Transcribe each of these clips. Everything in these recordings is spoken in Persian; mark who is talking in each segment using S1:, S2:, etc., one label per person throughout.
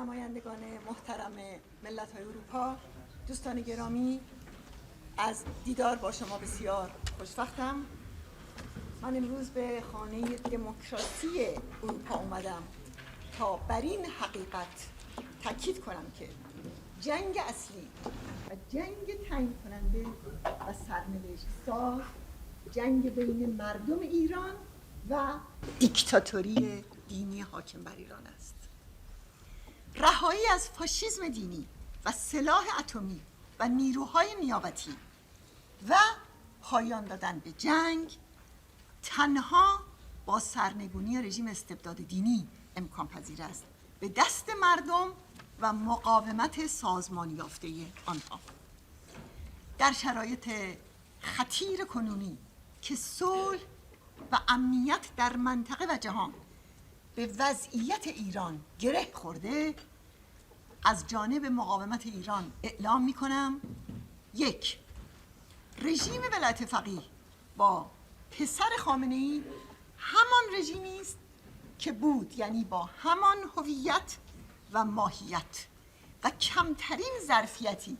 S1: نمایندگان محترم ملت‌های اروپا، دوستان گرامی، از دیدار با شما بسیار خوشوقتم. من امروز به خانه دموکراسی اروپا اومدم تا بر این حقیقت تاکید کنم که جنگ اصلی و جنگ تعیین کننده و سرنوشت ساز جنگ بین مردم ایران و دیکتاتوری دینی حاکم بر ایران است. رهایی از فاشیسم دینی و سلاح اتمی و نیروهای نیابتی و پایان دادن به جنگ تنها با سرنگونی رژیم استبداد دینی امکان پذیر است به دست مردم و مقاومت سازمانی یافته آنها. در شرایط خطیر کنونی که صلح و امنیت در منطقه و جهان به وضعیت ایران گره خورده، از جانب مقاومت ایران اعلام می کنم: 1. رژیم ولایت فقیه با پسر خامنه‌ای همان رژیمی است که بود، یعنی با همان هویت و ماهیت و کمترین ظرفیتی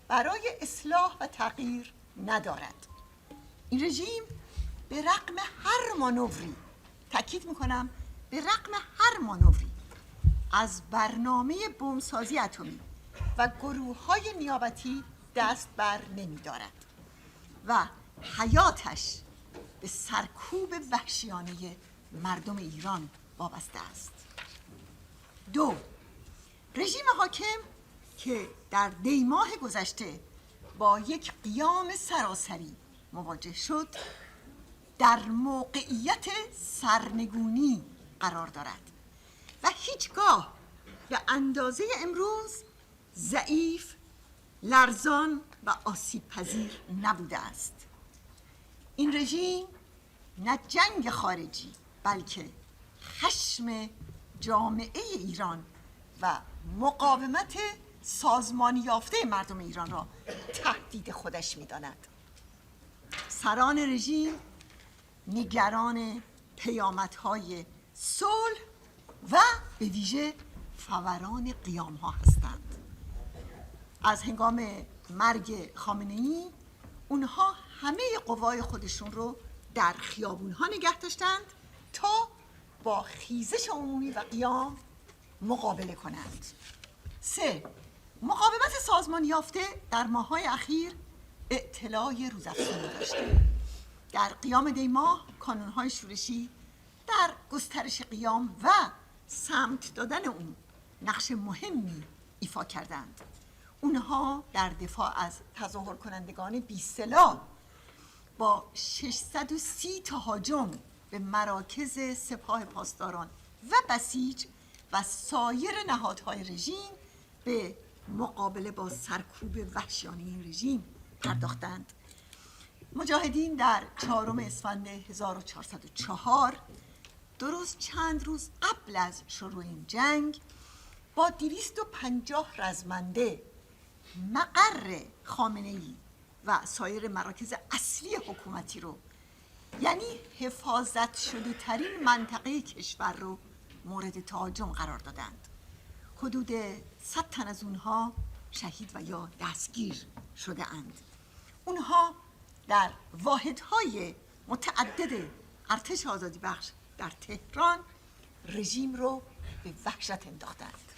S1: برای اصلاح و تغییر ندارد. این رژیم به رغم هر مانوری، تاکید میکنم به رغم هر مانوری، از برنامه بمبسازی اتمی و گروه‌های نیابتی دست بر نمی‌دارد و حیاتش به سرکوب وحشیانه مردم ایران وابسته است. 2. رژیم حاکم که در دی ماه گذشته با یک قیام سراسری مواجه شد، در موقعیت سرنگونی قرار دارد و هیچگاه به اندازه امروز ضعیف، لرزان و آسیب پذیر نبوده است. این رژیم نه جنگ خارجی بلکه خشم جامعه ایران و مقاومت سازمانی یافته مردم ایران را تهدید خودش می‌داند. سران رژیم نگران پیامدهای صلح و به ویژه فوران قیام‌ها هستند. از هنگام مرگ خامنه‌ای اونها همه قوای خودشون رو در خیابون‌ها نگه داشتند تا با خیزش عمومی و قیام مقابله کنند. 3. مقاومت سازمان یافته در ماه‌های اخیر اطلاع روزافزونی داشته. در قیام دی ماه کانون‌های شورشی در گسترش قیام و سمت دادن اون نقش مهمی ایفا کردند. اونها در دفاع از تظاهر کنندگان بی سلاح با 630 تهاجم به مراکز سپاه پاسداران و بسیج و سایر نهادهای رژیم به مقابله با سرکوب وحشیانه این رژیم پرداختند. مجاهدین در 4 اسفند 1404 درست چند روز قبل از شروع این جنگ با 250 رزمنده مقر خامنه‌ای و سایر مراکز اصلی حکومتی رو، یعنی حفاظت شده ترین منطقه کشور رو مورد تهاجم قرار دادند. حدود 100 تن از اونها شهید و یا دستگیر شده اند. اونها در واحدهای متعدد ارتش آزادی بخش در تهران رژیم رو به وحشت انداختند.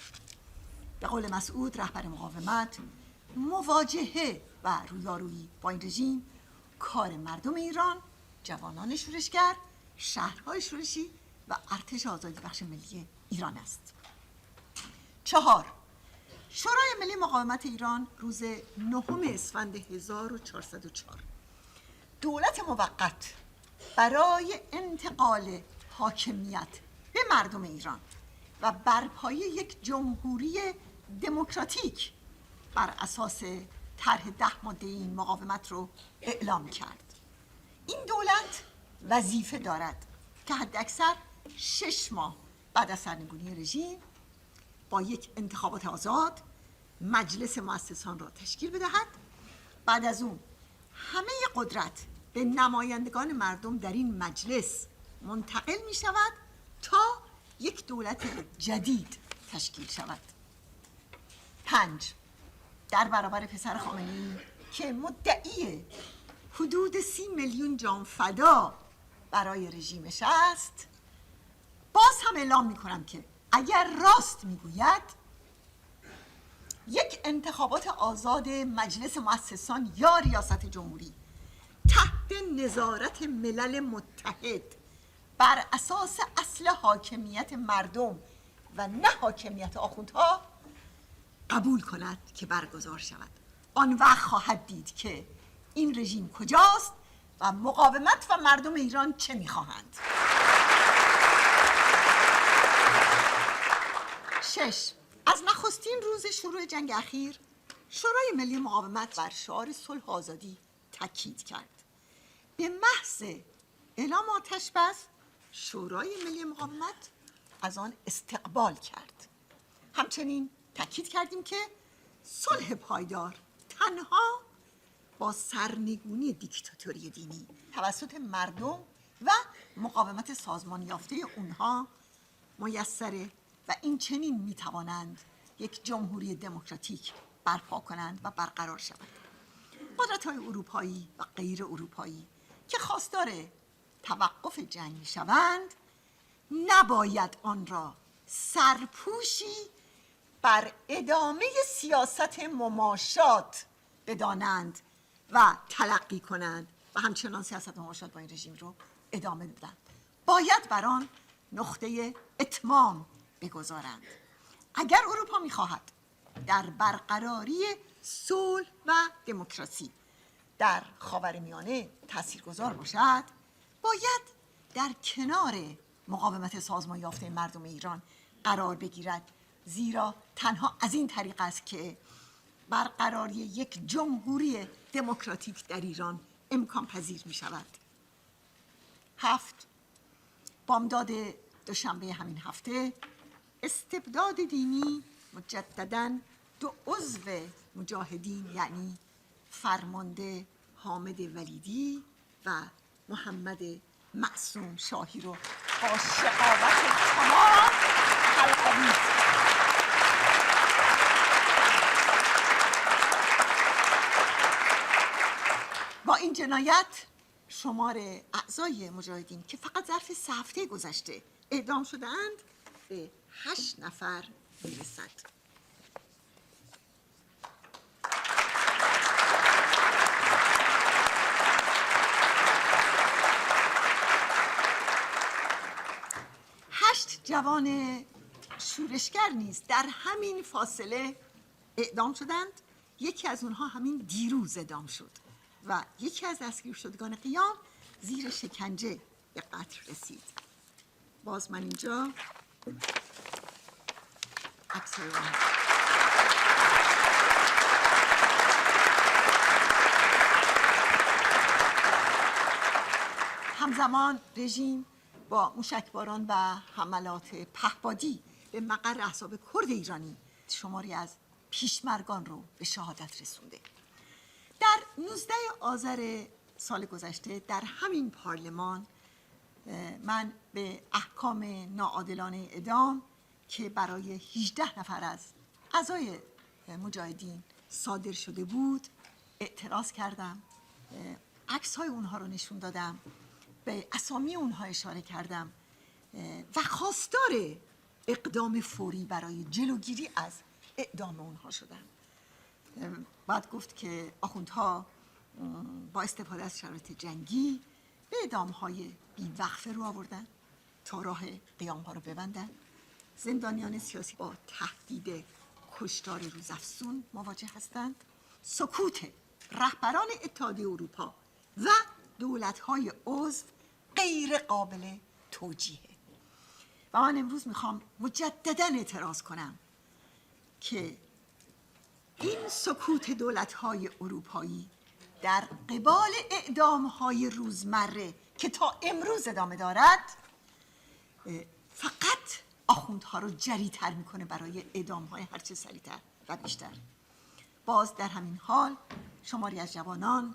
S1: به قول مسعود رهبر مقاومت، مواجهه و رویارویی با این رژیم کار مردم ایران، جوانان شورشگر، شهرهای شورشی و ارتش آزادی بخش ملی ایران است. 4. شورای ملی مقاومت ایران روز 9 اسفند 1404 دولت موقت برای انتقال حاکمیت به مردم ایران و برپایی یک جمهوری دموکراتیک بر اساس طرح 10 ماده این مقاومت رو اعلام کرد. این دولت وظیفه دارد که حداکثر 6 ماه بعد از سرنگونی رژیم با یک انتخابات آزاد مجلس مؤسسان را تشکیل بدهد. بعد از اون همه قدرت به نمایندگان مردم در این مجلس منتقل می شود تا یک دولت جدید تشکیل شود. 5 در برابر پسر خامنه‌ای که مدعی حدود 30 میلیون جان فدا برای رژیمش است، باز هم اعلام میکنم که اگر راست میگوید یک انتخابات آزاد مجلس مؤسسان یا ریاست جمهوری تحت نظارت ملل متحد بر اساس اصل حاکمیت مردم و نه حاکمیت آخوندها قبول کند که برگزار شود، آن وقت خواهد دید که این رژیم کجاست و مقاومت و مردم ایران چه میخواهند. 6 از نخستین روز شروع جنگ اخیر شورای ملی مقاومت بر شعار صلح و آزادی تاکید کرد. به محض اعلام آتش بس شورای ملی مقاومت از آن استقبال کرد. همچنین تاکید کردیم که صلح پایدار تنها با سرنگونی دیکتاتوری دینی توسط مردم و مقاومت سازمان یافته اونها میسره و این چنین میتوانند یک جمهوری دموکراتیک برپا کنند و برقرار شوند. قدرت‌های اروپایی و غیر اروپایی که خواستار توقف جنگ میشوند نباید آن را سرپوشی بر ادامه سیاست مماشات بدانند و تلقی کنند و همچنان سیاست مماشات با این رژیم رو ادامه بدن. باید بر آن نقطه اتمام بگذارند. اگر اروپا میخواهد در برقراری صلح و دموکراسی در خاورمیانه تاثیرگذار باشد، باید در کنار مقاومت سازمان یافته مردم ایران قرار بگیرد، زیرا تنها از این طریق است که برقراری یک جمهوری دموکراتیک در ایران امکان پذیر می شود. 7 بامداد دوشنبه همین هفته استبداد دینی مجدداً 2 عضو مجاهدین یعنی فرمانده حامد ولیدی و محمد معصوم شاهی رو با شقاوت تمام حلقوی با این جنایت شمار اعضای مجاهدین که فقط ظرف 3 هفته گذشته اعدام شده‌اند به 8 نفر میرسد. جوان شورشگر نیز در همین فاصله اعدام شدند. یکی از اونها همین دیروز اعدام شد و یکی از دستگیر شدگان قیام زیر شکنجه به قتل رسید. باز من اینجا عکس‌های همزمان رژیم با موشکباران و حملات پهپادی به مقر احزاب کرد ایرانی شماری از پیشمرگان رو به شهادت رسونده. در 19 آذر سال گذشته در همین پارلمان من به احکام ناعادلانه اعدام که برای 18 نفر از اعضای مجاهدین صادر شده بود اعتراض کردم. عکس‌های اونها رو نشون دادم، به اسامی اونها اشاره کردم و خواستار اقدام فوری برای جلوگیری از اعدام اونها شدم. بعد گفت که آخوندها با استفاده از شرایط جنگی به اعدام‌های بی‌وقفه رو آوردن تا راه قیام‌ها رو ببندن. زندانیان سیاسی با تهدید کشتار روزافزون مواجه هستند. سکوت رهبران اتحادیه اروپا و دولت‌های عضو غیر قابل توجیهه و من امروز میخوام مجدداً اعتراض کنم که این سکوت دولت‌های اروپایی در قبال اعدام‌های روزمره که تا امروز ادامه دارد فقط آخوندها رو جری‌تر میکنه برای اعدام‌های هرچه سریع‌تر و بیشتر. باز در همین حال شماری از جوانان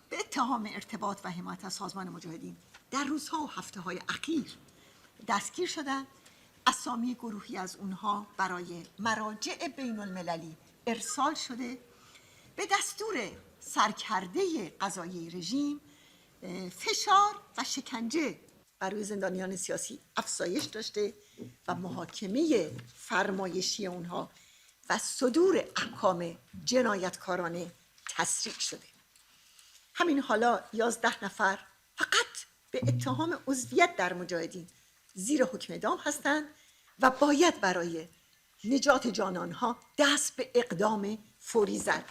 S1: به اتهام ارتباط و حمایت از سازمان مجاهدین در روزها و هفته‌های اخیر دستگیر شدند. اسامی گروهی از اونها برای مراجع بین المللی ارسال شده به دستور سرکرده قضایی رژیم فشار و شکنجه بر روی زندانیان سیاسی افزایش داشته و محاکمه فرمایشی اونها و صدور احکام جنایتکارانه تسریع شده. همین حالا 11 نفر فقط به اتهام عضویت در مجاهدین زیر حکم اعدام هستند و باید برای نجات جان آنها دست به اقدام فوری زد.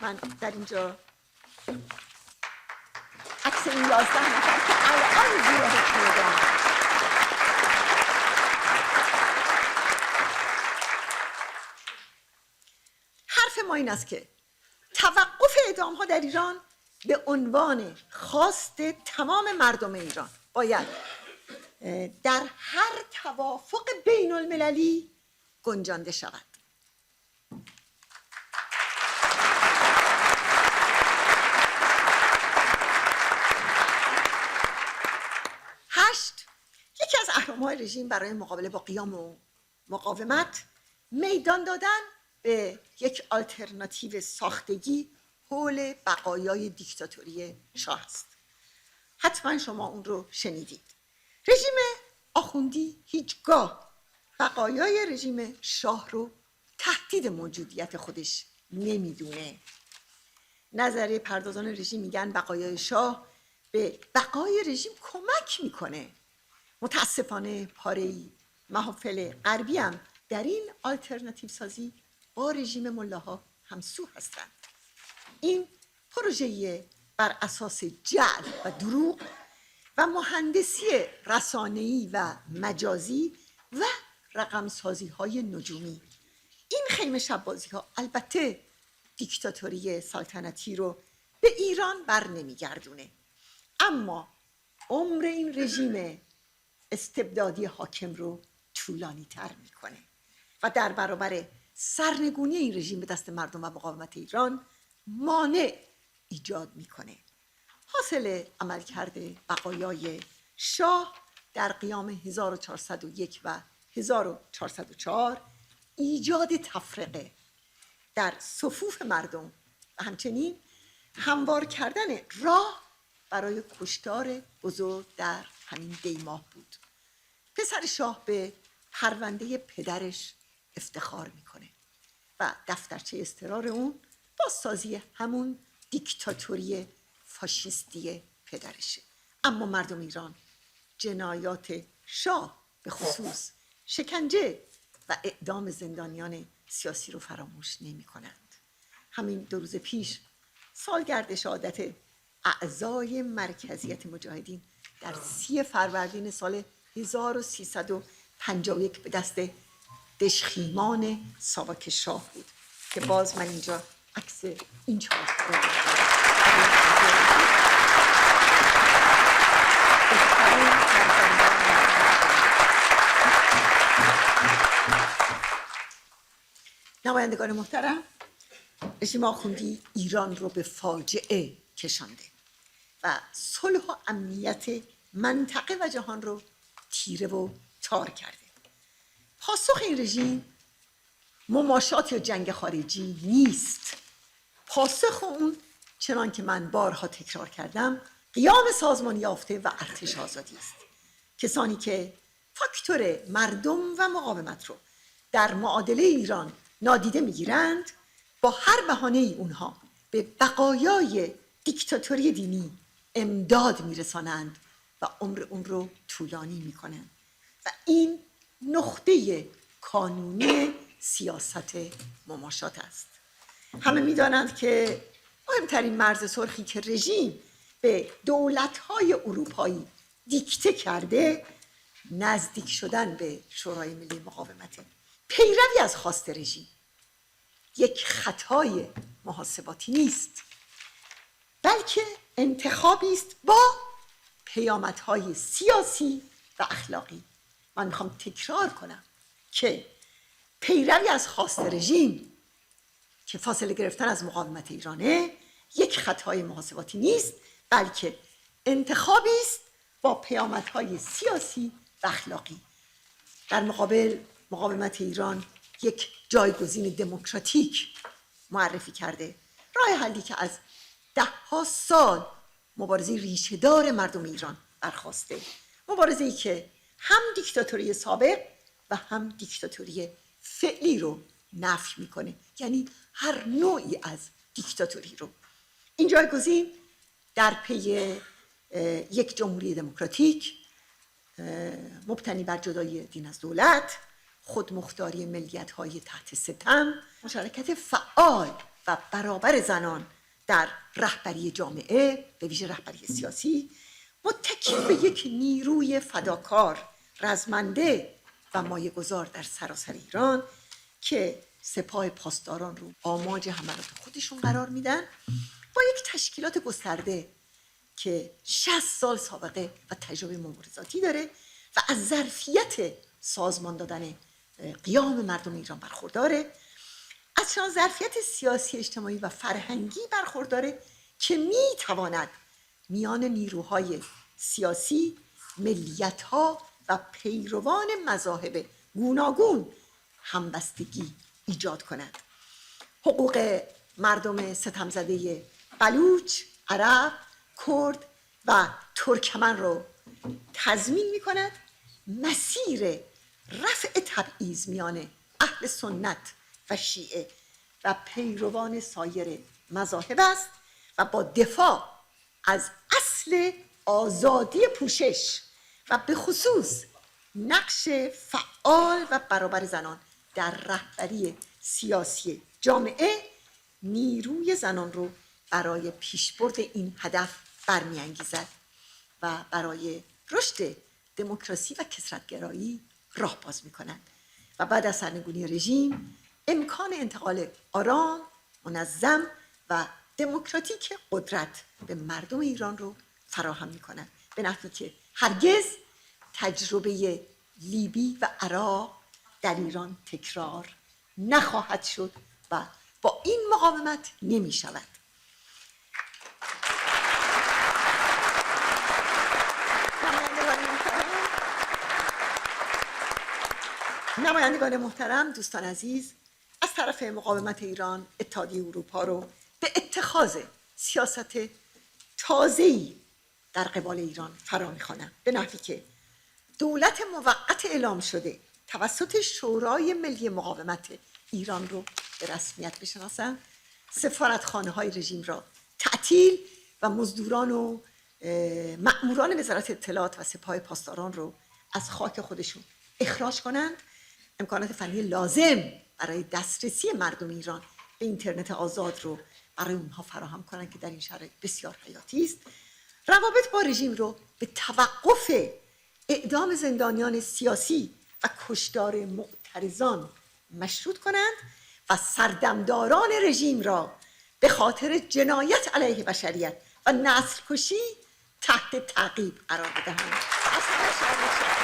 S1: من در اینجا عکس این 11 نفر که الان زیر حکم اعدام. حرف ما این است که توقف اعدام ها در ایران به عنوان خواست تمام مردم ایران باید در هر توافق بین المللی گنجانده شود. یکی از اهرم‌های رژیم برای مقابله با قیام و مقاومت میدان دادن به یک آلترناتیو ساختگی حول بقایای دیکتاتوری شاه است. حتما شما اون رو شنیدید. رژیم آخوندی هیچگاه بقایای رژیم شاه رو تهدید موجودیت خودش نمیدونه. نظریه پردازان رژیم میگن بقایای شاه به بقای رژیم کمک میکنه. متاسفانه پاره‌ای محافل غربی هم در این آلترناتیو سازی با رژیم ملاها همسو هستند. این پروژه بر اساس جعل و دروغ و مهندسی رسانه‌ای و مجازی و رقمسازی‌های نجومی. این خیمه شب‌بازی‌ها البته دیکتاتوری سلطنتی رو به ایران بر نمیگردونه، اما عمر این رژیم استبدادی حاکم رو طولانی تر میکنه و در برابر سرنگونی این رژیم به دست مردم و مقاومت ایران مانع ایجاد میکنه. حاصل عملکرد بقایای شاه در قیام 1401 و 1404 ایجاد تفرقه در صفوف مردم و همچنین هموار کردن راه برای کشتار بزرگ در همین دیماه بود. پسر شاه به پرونده پدرش افتخار میکنه و دفترچه اضطرار اون بازسازی همون دیکتاتوری فاشیستی پدرشه. اما مردم ایران جنایات شاه به خصوص شکنجه و اعدام زندانیان سیاسی رو فراموش نمی کنند. همین 2 روز پیش سالگرد شهادت اعضای مرکزیت مجاهدین در 30 فروردین سال 1351 به دست دژخیمان ساواک شاه بود که باز من اینجا عکس این 4 نمایندگان محترم، رژیم آخوندی ایران رو به فاجعه کشانده و صلح و امنیت منطقه و جهان رو تیره و تار کرده. پاسخ این رژیم مماشات یا جنگ خارجی نیست. پاسخ اون چنان که من بارها تکرار کردم قیام سازمان یافته و ارتش آزادی است. کسانی که فاکتور مردم و مقاومت رو در معادله ایران نادیده میگیرند با هر بهانه ای اونها به بقایای دیکتاتوری دینی امداد میرسانند و عمر اون رو طولانی میکنند و این نقطه کانونی سیاست مماشات است. همه میدانند که مهمترین مرز سرخی که رژیم به دولت‌های اروپایی دیکته کرده نزدیک شدن به شورای ملی مقاومت. پیروی از خواست رژیم یک خطای محاسباتی نیست، بلکه انتخابی است با پیامدهای سیاسی و اخلاقی. من میخوام تکرار کنم که پیروی از خواست رژیم که فاصله گرفتن از مقاومت ایرانه یک خطای محاسباتی نیست، بلکه انتخابی است با پیامدهای سیاسی و اخلاقی. در مقابل مقاومت ایران یک جایگزین دموکراتیک معرفی کرده. راه حلی که از 10 سال مبارزه ریشه‌دار مردم ایران برخاسته، مبارزه‌ای که هم دیکتاتوری سابق و هم دیکتاتوری فعلی رو نفی میکنه، یعنی هر نوعی از دیکتاتوری رو. این جایگزین در پی یک جمهوری دموکراتیک مبتنی بر جدایی دین از دولت، خودمختاری ملیت‌های تحت ستم، مشارکت فعال و برابر زنان در رهبری جامعه، به ویژه رهبری سیاسی، متکی به یک نیروی فداکار، رزمنده و مایه‌گذار در سراسر ایران که سپاه پاسداران رو آماج حملات خودشون قرار میدن، با یک تشکیلات گسترده که 60 سال سابقه و تجربه مبارزاتی داره و از ظرفیت سازمان دادن قیام مردم ایران برخورداره، از چنان ظرفیت سیاسی، اجتماعی و فرهنگی برخورداره که میتواند میان نیروهای سیاسی، ملیت‌ها و پیروان مذاهب گوناگون همبستگی ایجاد کند. حقوق مردم ستمزده بلوچ، عرب، کرد و ترکمن رو تضمین می کند. مسیر رفع تبعیض میان اهل سنت و شیعه و پیروان سایر مذاهب است و با دفاع از اصل آزادی پوشش و به خصوص نقش فعال و برابر زنان در رهبری سیاسی جامعه، نیروی زنان رو برای پیشبرد این هدف برمی‌انگیزد و برای رشد دموکراسی و کثرت‌گرایی راه باز می‌کند و بعد از سرنگونی رژیم امکان انتقال آرام، منظم و دموکراتیک قدرت به مردم ایران رو فراهم می‌کند، به نحوی که هرگز تجربه لیبی و عراق در ایران تکرار نخواهد شد و با این مقاومت نمی شود. نمایندگان محترم، دوستان عزیز، از طرف مقاومت ایران اتحادیه اروپا رو به اتخاذ سیاست تازه‌ای در قبال ایران فرا می‌خوانم، به نحوی که دولت موقت اعلام شده توسط شورای ملی مقاومت ایران رو به رسمیت بشناسند، سفارتخانه‌های رژیم را تعطیل و مزدوران و مأموران وزارت اطلاعات و سپاه پاسداران رو از خاک خودشون اخراج کنند، امکانات فنی لازم برای دسترسی مردم ایران به اینترنت آزاد رو برای اونها فراهم کنند که در این شرایط بسیار حیاتی است، روابط با رژیم رو به توقف اعدام زندانیان سیاسی و کشتار معترضان مشروط کنند و سردمداران رژیم را به خاطر جنایت علیه بشریت و نسل کشی تحت تعقیب قرار بدهند.